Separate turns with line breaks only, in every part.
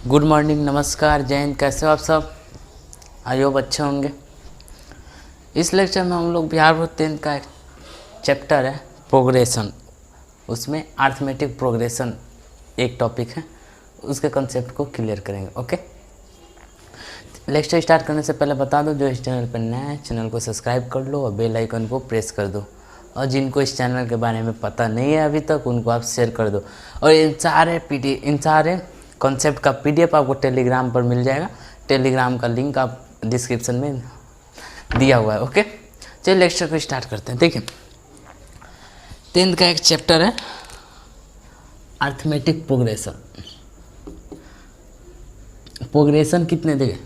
Good morning, नमस्कार, जय हिंद। कैसे हो आप सब? आई होप अच्छे होंगे। इस लेक्चर में हम लोग बिहार बोर्ड 10th का एक चैप्टर है प्रोग्रेशन, उसमें अर्थमेटिक प्रोग्रेशन एक टॉपिक है, उसके कंसेप्ट को क्लियर करेंगे। ओके, लेक्चर स्टार्ट करने से पहले बता दो, जो इस चैनल पर नया है चैनल को सब्सक्राइब कर लो और बेल आइकन को प्रेस कर दो, और जिनको इस चैनल के बारे में पता नहीं है अभी तक उनको आप शेयर कर दो। और इन सारे कॉन्सेप्ट का PDF आपको टेलीग्राम पर मिल जाएगा। टेलीग्राम का लिंक आप डिस्क्रिप्शन में दिया हुआ है। ओके, चलिए लेक्चर को स्टार्ट करते हैं। देखिए, 10th का एक चैप्टर है अर्थमेटिक प्रोग्रेशन। प्रोग्रेशन कितने देंगे?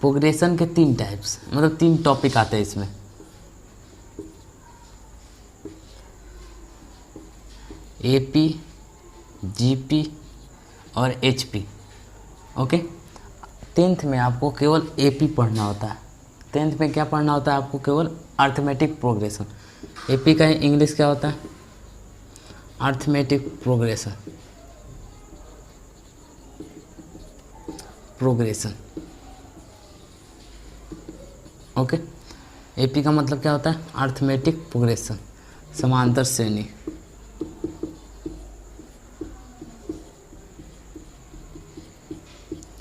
प्रोग्रेशन के 3 टाइप्स, मतलब 3 टॉपिक आते हैं इसमें। AP, GP और HP। ओके, 10th में आपको केवल AP पढ़ना होता है। 10th में क्या पढ़ना होता है आपको? केवल अर्थमेटिक प्रोग्रेशन। AP का इंग्लिश क्या होता है? Arithmetic progression. ओके, AP का मतलब क्या होता है? अर्थमेटिक प्रोग्रेशन, समांतर श्रेणी।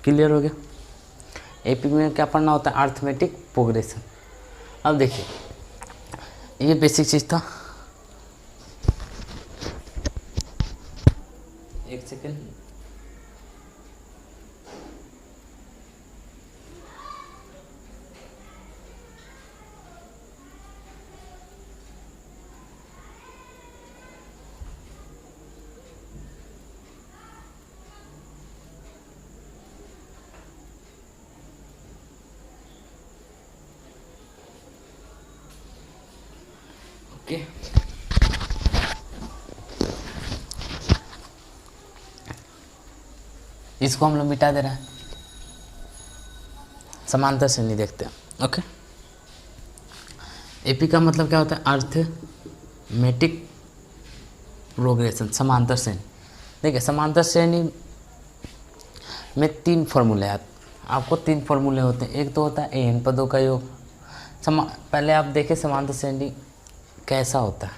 क्लियर हो गया? AP में क्या पढ़ना होता है? Arithmetic progression. अब देखिए, ये बेसिक चीज़ था। एक सेकेंड, ओके। इसको हम लोग मिटा दे रहे हैं, समांतर श्रेणी देखते हैं। ओके, AP का मतलब क्या होता है? अर्थमेटिक प्रोग्रेशन, समांतर श्रेणी। देखिए, समांतर श्रेणी में 3 फॉर्मूले आपको 3 फॉर्मूले होते हैं। एक तो होता है AN पदों का योग। पहले आप देखें समांतर श्रेणी कैसा होता है।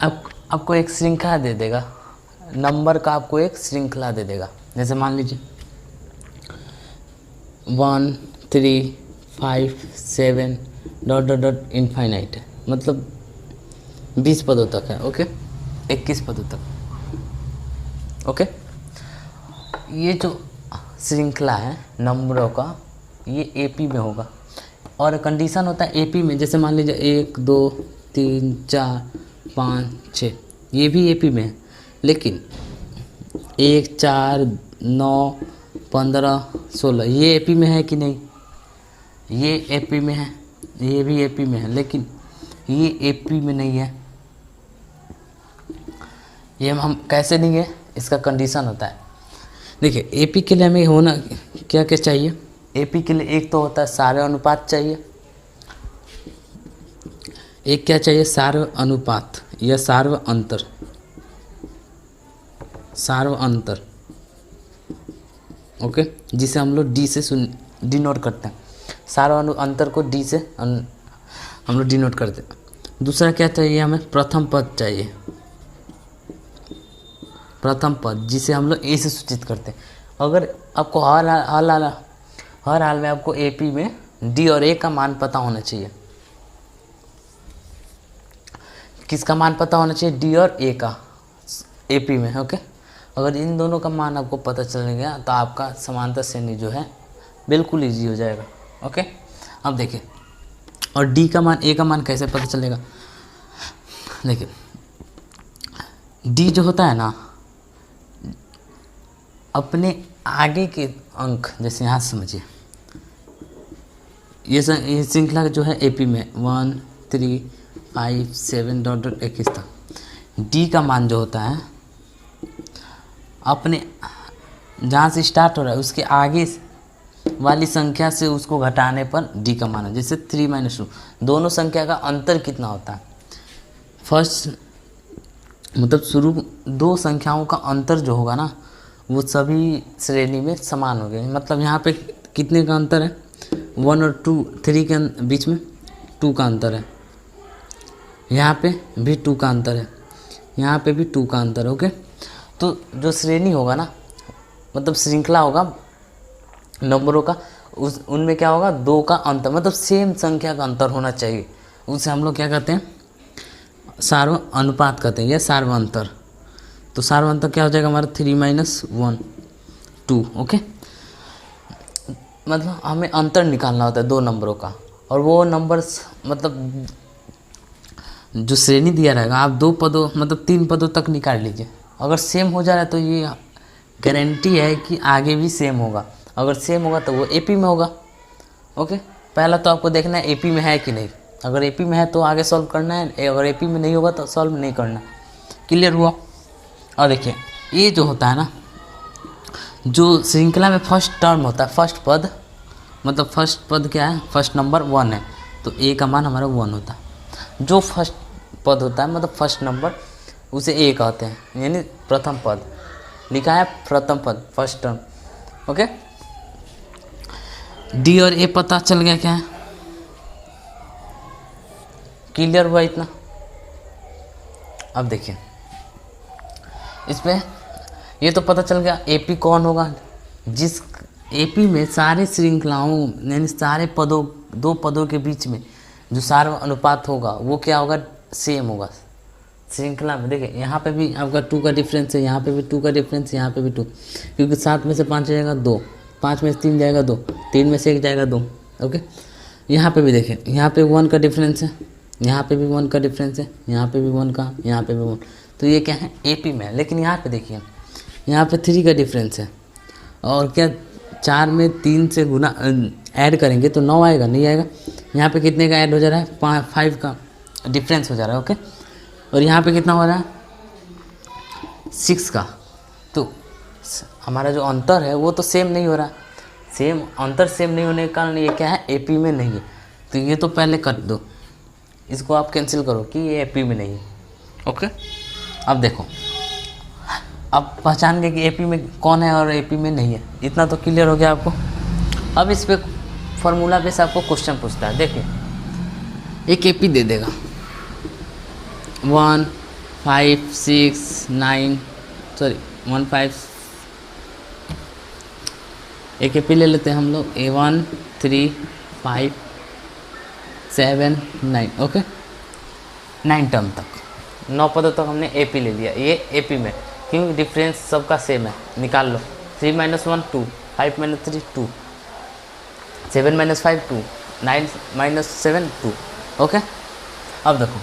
अब आपको एक श्रृंखला दे देगा, नंबर का आपको एक श्रृंखला दे देगा। जैसे मान लीजिए 1 3 5 7 डॉट डॉट डॉट इनफाइनाइट है, मतलब 20 पदों तक है। ओके, 21 पदों तक। ओके, ये जो श्रृंखला है नंबरों का, ये AP में होगा। और कंडीशन होता है AP में, जैसे मान लीजिए 1 2 3 4 5 6, ये भी AP में है। लेकिन 1 4 9 15 16 ये AP में है कि नहीं? ये AP में है, ये भी AP में है, लेकिन ये AP में नहीं है। ये हम कैसे नहीं है? इसका कंडीशन होता है। देखिए, AP के लिए हमें होना क्या क्या चाहिए? AP के लिए एक तो होता है सार्व अनुपात चाहिए। एक क्या चाहिए? सार्व अनुपात या सार्व अंतर। ओके, जिसे हम लोग D से डिनोट करते हैं। सार्व अंतर को D से हम लोग डिनोट करते हैं। दूसरा क्या चाहिए हमें? प्रथम पद चाहिए। प्रथम पद जिसे हम लोग A से सूचित करते हैं। अगर आपको हर हाल में आपको AP में D और A का मान पता होना चाहिए। किसका मान पता होना चाहिए? D और A का, AP में। ओके, अगर इन दोनों का मान आपको पता चल गया तो आपका समांतर श्रेणी जो है बिल्कुल इजी हो जाएगा। ओके, अब देखिए, और D का मान, A का मान कैसे पता चलेगा? देखिए, D जो होता है ना, अपने आगे के अंक, जैसे यहाँ समझिए, ये श्रृंखला जो है AP में 1 3 5 7 डॉट डॉट 21 तक। D का मान जो होता है, अपने जहाँ से स्टार्ट हो रहा है उसके आगे वाली संख्या से उसको घटाने पर D का मान है। जैसे 3 - 2, दोनों संख्या का अंतर कितना होता है? फर्स्ट मतलब शुरू दो संख्याओं का अंतर जो होगा ना वो सभी श्रेणी में समान हो गए। मतलब यहाँ पे कितने का अंतर है, 1 और 2, 3 के बीच में 2 का अंतर है, यहाँ पे भी 2 का अंतर है, यहाँ पे भी 2 का अंतर है। ओके, तो जो श्रेणी होगा ना मतलब श्रृंखला होगा नंबरों का, उस उनमें क्या होगा, 2 का अंतर, मतलब सेम संख्या का अंतर होना चाहिए। उसे हम लोग क्या कहते हैं, सार्व अनुपात कहते हैं या सार्व अंतर। तो सार्व अंतर क्या हो जाएगा हमारा 3 - 1 2। ओके, मतलब हमें अंतर निकालना होता है दो नंबरों का, और वो नंबर्स मतलब जो श्रेणी दिया रहेगा आप 2 पदों मतलब 3 पदों तक निकाल लीजिए। अगर सेम हो जा रहा है तो ये गारंटी है कि आगे भी सेम होगा। अगर सेम होगा तो वो एपी में होगा। ओके, पहला तो आपको देखना है एपी में है कि नहीं। अगर एपी में है तो आगे सॉल्व करना है, अगर एपी में नहीं होगा तो सॉल्व नहीं करना। क्लियर हुआ। और देखिए ये जो होता है ना, जो श्रृंखला में फर्स्ट टर्म होता है, फर्स्ट पद, मतलब फर्स्ट पद क्या है, फर्स्ट नंबर 1 है तो ए का मान हमारा 1 होता है। जो फर्स्ट पद होता है मतलब फर्स्ट नंबर, उसे ए कहते हैं, यानी प्रथम पद। लिखा है प्रथम पद, फर्स्ट टर्म। ओके, डी और ए पता चल गया क्या है, क्लियर हुआ इतना। अब देखिए इस पे ये तो पता चल गया एपी कौन होगा, जिस एपी में सारे श्रृंखलाओं यानी सारे पदों, 2 पदों के बीच में जो सार्व अनुपात होगा वो क्या होगा, सेम होगा श्रृंखला में। देखिए यहाँ पे भी आपका 2 का डिफरेंस है, यहाँ पे भी 2 का डिफरेंस, यहाँ पे भी 2, क्योंकि 7 में से 5 जाएगा 2, 5 में से 3 जाएगा 2, 3 में से 1 जाएगा 2। ओके, यहाँ पे भी देखिए यहाँ पे 1 का डिफरेंस है, यहाँ पे भी 1 का डिफरेंस है, यहाँ पे भी 1 का, यहाँ पे भी 1। तो ये क्या है, एपी में है। लेकिन यहाँ पे देखिए यहाँ पे 3 का डिफरेंस है, और क्या 4 में 3 से गुना ऐड करेंगे तो 9 आएगा, नहीं आएगा। यहाँ पे कितने का ऐड हो जा रहा है, 5 का डिफरेंस हो जा रहा है। ओके, और यहाँ पे कितना हो रहा है, 6 का। तो हमारा जो अंतर है वो तो सेम नहीं हो रहा। सेम अंतर सेम नहीं होने के कारण ये क्या है, एपी में नहीं है। तो ये तो पहले कर दो, इसको आप कैंसिल करो कि ये एपी में नहीं है। ओके, अब देखो, अब पहचान गए कि एपी में कौन है और एपी में नहीं है, इतना तो क्लियर हो गया आपको। अब इस पे फॉर्मूला पे से आपको क्वेश्चन पूछता है। देखिए एक एपी दे देगा 1 5 6 9 सॉरी 1 5, एक एपी ले लेते हैं हम लोग, A1 3 5 7 9। ओके, 9 टर्म तक, 9 पदों तक हमने एपी ले लिया। ये एपी में क्योंकि डिफरेंस सबका सेम है, निकाल लो। 3 - 1 2, 5 - 3 2, 7 - 5 2, 9 - 7 2। ओके, अब देखो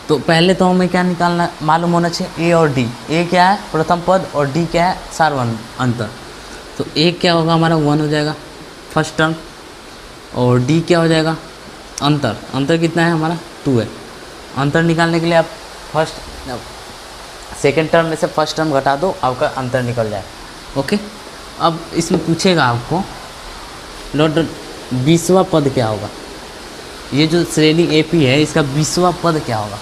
तो पहले तो हमें क्या निकालना मालूम होना चाहिए, ए और डी। ए क्या है, प्रथम पद, और डी क्या है, सार्व अंतर। तो ए क्या होगा हमारा 1 हो जाएगा फर्स्ट टर्म, और डी क्या हो जाएगा, अंतर। अंतर कितना है हमारा 2 है। अंतर निकालने के लिए आप सेकेंड टर्म में से फर्स्ट टर्म घटा दो, आपका अंतर निकल जाए। ओके, अब इसमें पूछेगा आपको नोट 20वां पद क्या होगा। ये जो श्रेणी एपी है इसका 20वां पद क्या होगा।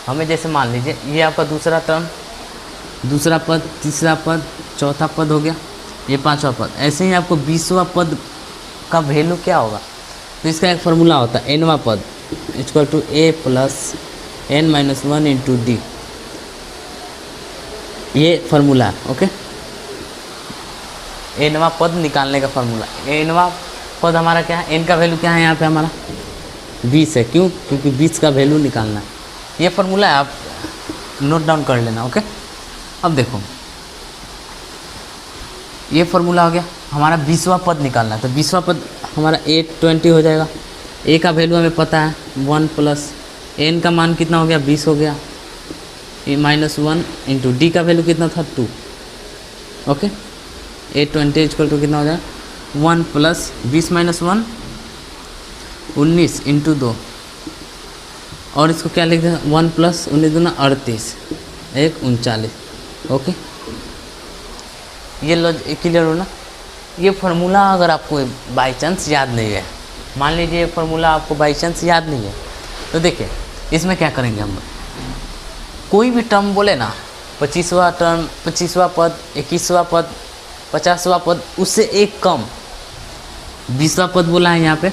हमें जैसे मान लीजिए ये आपका दूसरा टर्म, दूसरा पद, तीसरा पद, चौथा पद हो गया, ये 5वां पद। ऐसे ही आपको 20वां पद का वैल्यू क्या होगा। तो इसका एक फार्मूला होता है, nवां पद equal to A + n - 1 × d। ये फार्मूला है। ओके, nवां पद निकालने का फार्मूला। nवां पद हमारा क्या है, n का वैल्यू क्या है यहाँ पे हमारा 20 है। क्यों, क्योंकि 20 का वैल्यू निकालना है। ये फार्मूला है, आप नोट डाउन कर लेना। ओके, अब देखो ये फार्मूला हो गया, हमारा 20वां पद निकालना है। तो 20वां पद हमारा A20 हो जाएगा। ए का वैल्यू हमें पता है 1 + n का मान कितना हो गया, 20 हो गया, A - 1 × d का वैल्यू कितना था 2। ओके, A20 = कितना हो जाएगा 1 + 20 - 1 19 × 2, और इसको क्या लिख दें 1 + 19 दूना 38, 1 39। ओके, ये क्लियर हो ना। ये फार्मूला अगर आपको बाई चांस याद नहीं है, मान लीजिए ये फार्मूला आपको बाई चांस याद नहीं है, तो देखिए इसमें क्या करेंगे हम, कोई भी टर्म बोले ना, 25वां टर्म, 25वां पद, 21वां पद, 50वां पद, उससे एक कम 20वां पद बोला है यहाँ पे,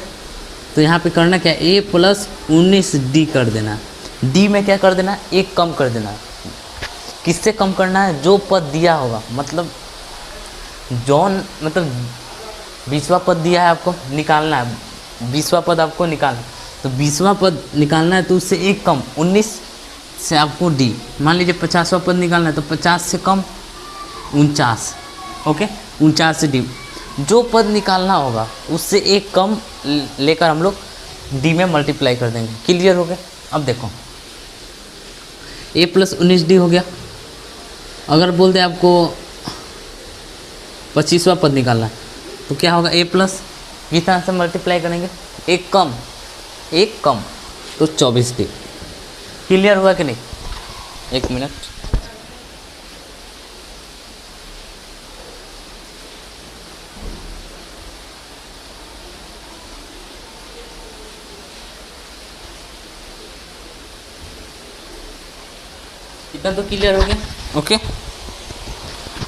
तो यहाँ पे करना क्या, a प्लस 19d कर देना। d में क्या कर देना, एक कम कर देना। किससे कम करना है, जो पद दिया होगा, मतलब जॉन, मतलब 20वां पद दिया है आपको निकालना है, 20वां पद आपको निकालना है, तो 20वां पद निकालना है तो उससे एक कम 19 से आपको d, मान लीजिए 50वां पद निकालना है तो 50 से कम 49, ओके, 49 से d, जो पद निकालना होगा उससे एक कम लेकर हम लोग d में मल्टीप्लाई कर देंगे। क्लियर हो गया। अब देखो a प्लस 19d हो गया। अगर बोल दे आपको 25वां पद निकालना है तो क्या होगा, a प्लस कितना से मल्टीप्लाई करेंगे, एक कम तो 24d। क्लियर हुआ कि नहीं, एक मिनट, इतना तो क्लियर हो गया। ओके,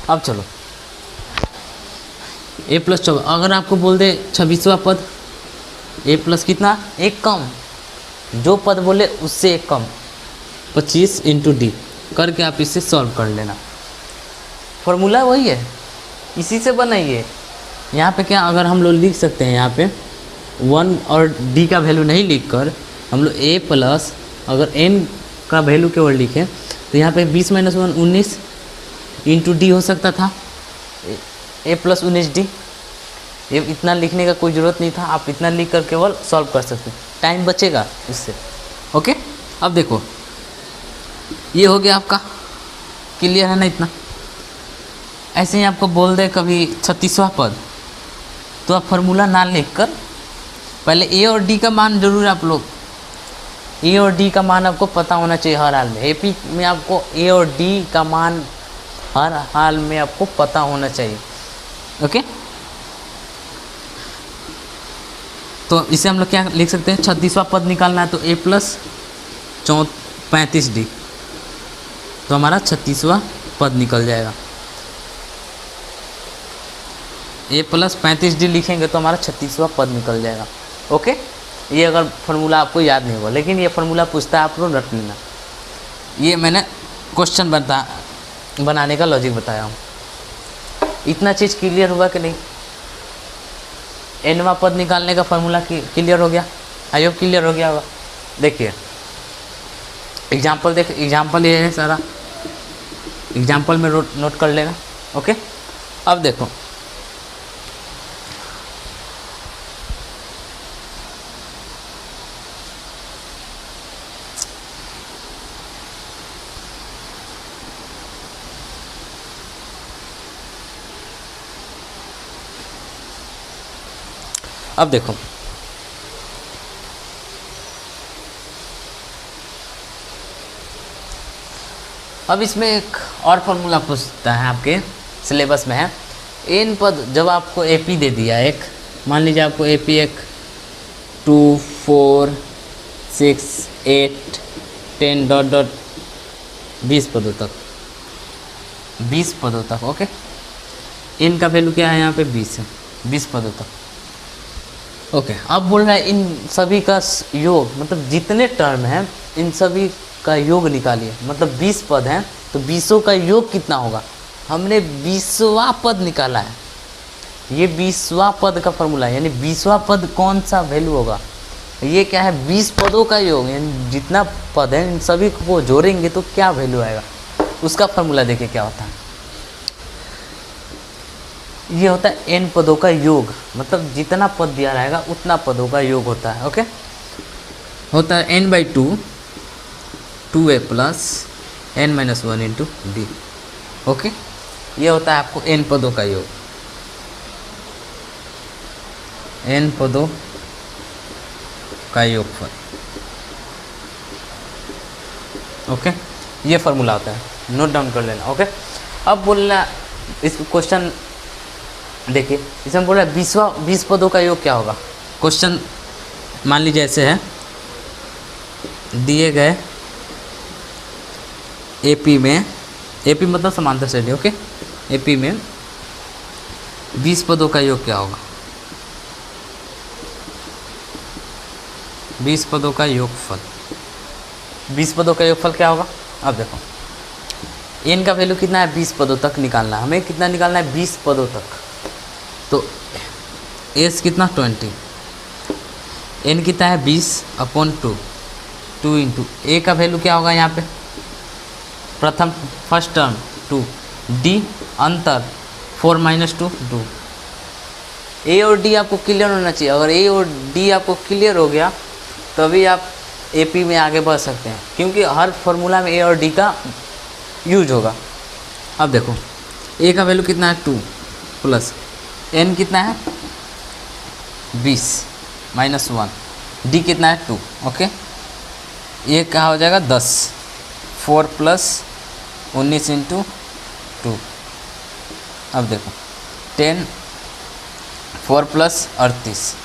अब चलो a प्लस 24, अगर आपको बोल दे 26वां पद, a प्लस कितना, एक कम, जो पद बोले उससे एक कम 25 इंटू डी करके आप इसे सॉल्व कर लेना। फॉर्मूला वही है, इसी से बनाइए। यहाँ पे क्या, अगर हम लोग लिख सकते हैं यहाँ पे 1 और d का वैल्यू नहीं लिख कर हम लोग a प्लस, अगर n का वैल्यू केवल लिखें तो यहाँ पे 20 माइनस 1 19 इंटू डी हो सकता था, a प्लस 19d। ये इतना लिखने का कोई ज़रूरत नहीं था, आप इतना लिख कर केवल सॉल्व कर सकते, टाइम बचेगा इससे। ओके, अब देखो ये हो गया आपका, क्लियर है ना इतना। ऐसे ही आपको बोल दे कभी 36वां पद, तो आप फार्मूला ना लिख कर पहले a और d का मान जरूर, आप लोग a और d का मान आपको पता होना चाहिए हर हाल में। एपी में आपको a और d का मान हर हाल में आपको पता होना चाहिए। ओके, तो इसे हम लोग क्या लिख सकते हैं, 36वां पद निकालना है तो a प्लस 35d, तो हमारा 36वां पद निकल जाएगा। a प्लस 35d लिखेंगे तो हमारा 36वां पद निकल जाएगा। ओके, ये अगर फार्मूला आपको याद नहीं होगा, लेकिन ये फार्मूला पूछता है, आप लोग रट लेना। ये मैंने क्वेश्चन बनाने का लॉजिक बताया हूँ। इतना चीज़ क्लियर हुआ कि नहीं, nवां पद निकालने का फार्मूला क्लियर हो गया, आई होप क्लियर हो गया होगा। देखिए एग्जाम्पल, एग्जाम्पल ये है सारा, एग्जाम्पल में नोट कर लेना। ओके, अब देखो अब देखो अब इसमें एक और फार्मूला पूछता है, आपके सिलेबस में है। एन पद जब आपको एपी दे दिया, एक मान लीजिए आपको एपी एक 2 4 6 8 10 डॉट डॉट 20 पदों तक, 20 पदों तक। ओके, एन का वैल्यू क्या है यहाँ पे 20 है, 20 पदों तक। ओके, अब बोल रहा है इन सभी का योग, मतलब जितने टर्म हैं इन सभी का योग निकालिए। मतलब 20 पद हैं तो 20 का योग कितना होगा, हमने 20वां पद निकाला है। ये 20वां पद का फॉर्मूला है, यानी 20वां पद कौन सा वैल्यू होगा, ये क्या है 20 पदों का योग, यानी जितना पद है इन सभी को जोड़ेंगे तो क्या वैल्यू आएगा, उसका फॉर्मूला देखिए क्या होता है। ये होता है n पदों का योग, मतलब जितना पद दिया रहेगा उतना पदों का योग होता है। ओके, होता है n/2 2a plus n-1 into D. Okay, ये होता है आपको n पदों का योग, n पदों का योगफल। ओके, ये फॉर्मूला होता है, नोट डाउन कर लेना। ओके, अब बोलना इस क्वेश्चन देखिए, इसमें बोल रहा है 20 पदों का योग क्या होगा। क्वेश्चन मान लीजिए ऐसे है, दिए गए एपी में, एपी मतलब समांतर श्रेणी, ओके, एपी में 20 पदों का योग क्या होगा? 20 पदों का योगफल, 20 पदों का योगफल क्या होगा? अब देखो एन का वैल्यू कितना है? 20 पदों तक निकालना है हमें। कितना निकालना है? 20 पदों तक। तो एस कितना? 20। एन कितना है? 20/2, 2 इंटू ए का वैल्यू क्या होगा यहाँ पे? प्रथम फर्स्ट टर्म 2, डी अंतर 4 - 2 2। ए और डी आपको क्लियर होना चाहिए। अगर ए और डी आपको क्लियर हो गया तभी आप एपी में आगे बढ़ सकते हैं, क्योंकि हर फॉर्मूला में ए और डी का यूज होगा। अब देखो ए का वैल्यू कितना है? 2 प्लस एन कितना है? 20 - 1, डी कितना है? 2, ओके। ये क्या हो जाएगा? 10, 4 + 19 × 2। अब देखो 10, 4 + 38,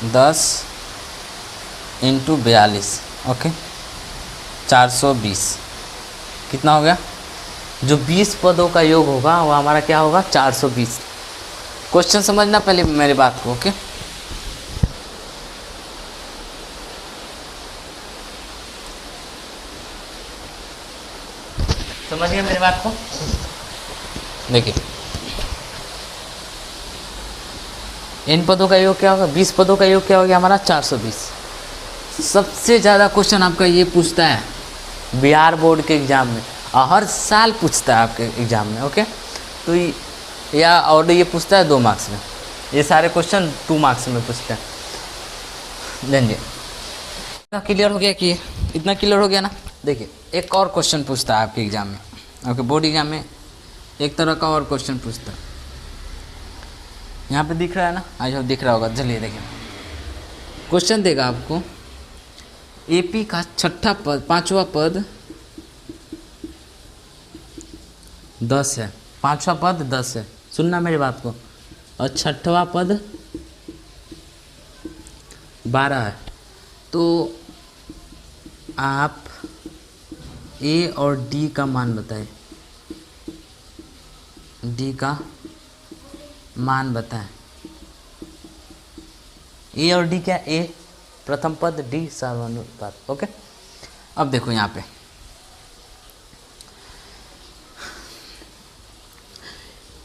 10 × 42, ओके, 420। कितना हो गया? जो 20 पदों का योग होगा वो हमारा क्या होगा? 420। क्वेश्चन समझना पहले मेरी बात को, ओके। समझ गए मेरी बात को? देखिए इन पदों का योग क्या होगा? 20 पदों का योग क्या हो गया हमारा? 420। सबसे ज़्यादा क्वेश्चन आपका ये पूछता है बिहार बोर्ड के एग्ज़ाम में, और हर साल पूछता है आपके एग्ज़ाम में, ओके। तो या और ये पूछता है 2 मार्क्स में, ये सारे क्वेश्चन 2 मार्क्स में पूछते हैं। लेंगे इतना क्लियर हो गया कि इतना क्लियर हो गया ना? देखिए एक और क्वेश्चन पूछता है आपके एग्ज़ाम में, आपके बोर्ड एग्जाम में एक तरह का और क्वेश्चन पूछता है। यहाँ पे दिख रहा है ना? आई होप दिख रहा होगा। चलिए देखिए क्वेश्चन देगा आपको, एपी का छठा पद, 5वां पद 10 है, 5वां पद 10 है, सुनना मेरी बात को, और 6वां पद 12 है। तो आप ए और डी का मान बताएं, डी का मान बताएं। ए और डी क्या? ए प्रथम पद, डी समानुपात, ओके। अब देखो यहाँ पे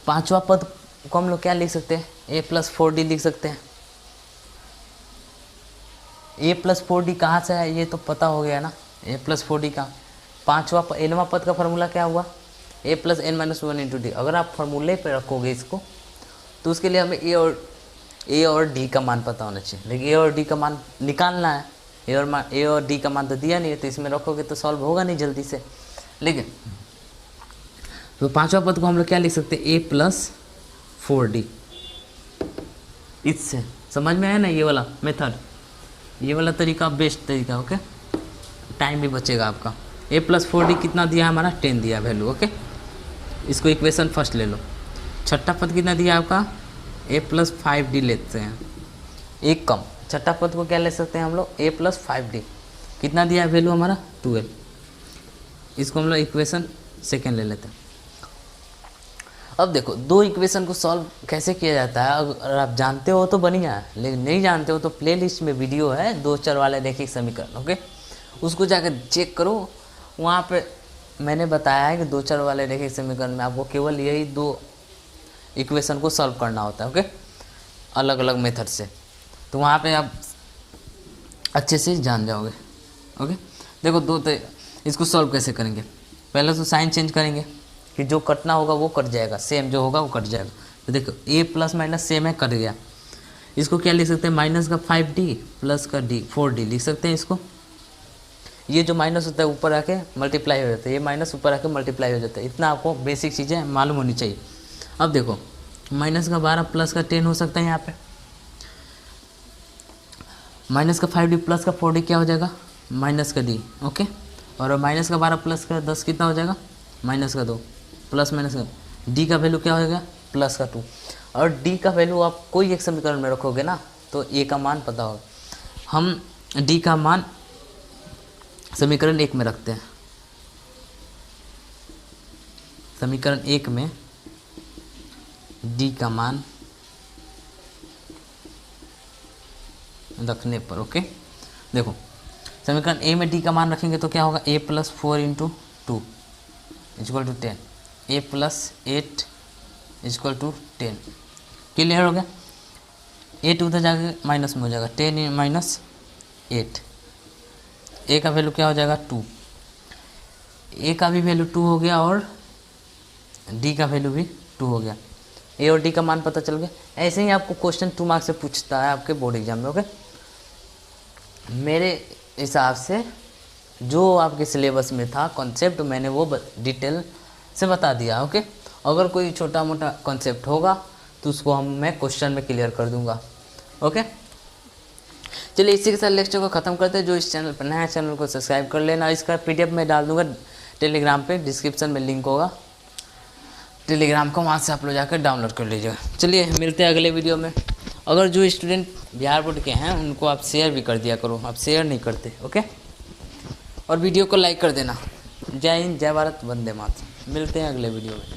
5वां पद को हम लोग क्या लिख सकते हैं? a + 4d लिख सकते हैं। a + 4d कहाँ से है ये तो पता हो गया ना? a + 4d का 5वां पद का फार्मूला क्या हुआ? a + n - 1 × d। अगर आप फार्मूले पे रखोगे इसको तो उसके लिए हमें ए और डी का मान पता होना चाहिए, लेकिन ए और डी का मान निकालना है। ए और डी का मान तो दिया नहीं है, तो इसमें रखोगे तो सॉल्व होगा नहीं जल्दी से। लेकिन तो 5वां पद को हम लोग क्या लिख सकते हैं? a + 4d। इससे समझ में आया ना? ये वाला मेथड, ये वाला तरीका बेस्ट तरीका, ओके। टाइम भी बचेगा आपका। a + 4d कितना दिया हमारा? 10 दिया वैल्यू, ओके। इसको इक्वेशन फर्स्ट ले लो। छठा पद कितना दिया आपका? a + 5d लेते हैं, एक कम। छठा पद को क्या ले सकते हैं हम लोग? a + 5d। कितना दिया वैल्यू हमारा? 12। इसको हम लोग इक्वेशन सेकेंड ले लेते हैं। अब देखो दो इक्वेशन को सॉल्व कैसे किया जाता है, अगर आप जानते हो तो बढ़िया है, लेकिन नहीं जानते हो तो प्लेलिस्ट में वीडियो है 2 चर वाले रैखिक समीकरण, ओके, उसको जाकर चेक करो। वहाँ पे मैंने बताया है कि 2 चर वाले रैखिक समीकरण में आपको केवल यही 2 इक्वेशन को सॉल्व करना होता है, ओके, अलग अलग मेथड से। तो वहाँ पे आप अच्छे से जान जाओगे, ओके। देखो इसको सॉल्व कैसे करेंगे? पहले तो साइन चेंज करेंगे कि जो कटना होगा वो कट जाएगा, सेम जो होगा वो कट जाएगा। तो देखो a ± सेम है, कट गया। इसको क्या लिख सकते हैं? माइनस का 5d प्लस का d 4d लिख सकते हैं इसको। ये जो माइनस होता है ऊपर आके मल्टीप्लाई हो जाता है, ये माइनस ऊपर आके मल्टीप्लाई हो जाता है। इतना आपको बेसिक चीज़ें मालूम होनी चाहिए। अब देखो माइनस का 12 प्लस का 10 हो सकता है यहाँ पे। माइनस का 5d प्लस का 4d क्या हो जाएगा? माइनस का d, ओके। और माइनस का 12 प्लस का 10 कितना हो जाएगा? माइनस का 2 प्लस माइनस का d का वैल्यू क्या हो जाएगा? प्लस का 2। और d का वैल्यू आप कोई एक समीकरण में रखोगे ना तो a का मान पता होगा। हम डी का मान समीकरण 1 में रखते हैं। समीकरण 1 में डी का मान रखने पर, ओके देखो समीकरण ए में डी का मान रखेंगे तो क्या होगा, a + 4 × 2 = 10, a + 8 = 10। क्लियर हो गया। 8 उधर जाके माइनस में हो जाएगा, 10 - 8, a का वैल्यू क्या हो जाएगा 2, a का भी वैल्यू 2 हो गया और d का वैल्यू भी 2 हो गया। a और d का मान पता चल गया। ऐसे ही आपको क्वेश्चन 2 मार्क्स से पूछता है आपके बोर्ड एग्जाम में, ओके। मेरे हिसाब से जो आपके सिलेबस में था कॉन्सेप्ट मैंने वो डिटेल से बता दिया, ओके। अगर कोई छोटा मोटा कॉन्सेप्ट होगा तो उसको मैं क्वेश्चन में क्लियर कर दूंगा, ओके। चलिए इसी के साथ लेक्चर को ख़त्म करते हैं। जो इस चैनल पर नया है चैनल को सब्सक्राइब कर लेना। इसका PDF मैं डाल दूंगा टेलीग्राम पे, डिस्क्रिप्शन में लिंक होगा टेलीग्राम का, वहाँ से आप लोग जाकर डाउनलोड कर लीजिएगा। चलिए मिलते हैं अगले वीडियो में। अगर जो स्टूडेंट बिहार बोर्ड के हैं उनको आप शेयर भी कर दिया करो, आप शेयर नहीं करते, ओके। और वीडियो को लाइक कर देना। जय हिंद, जय भारत, वंदे मातरम। मिलते हैं अगले वीडियो में।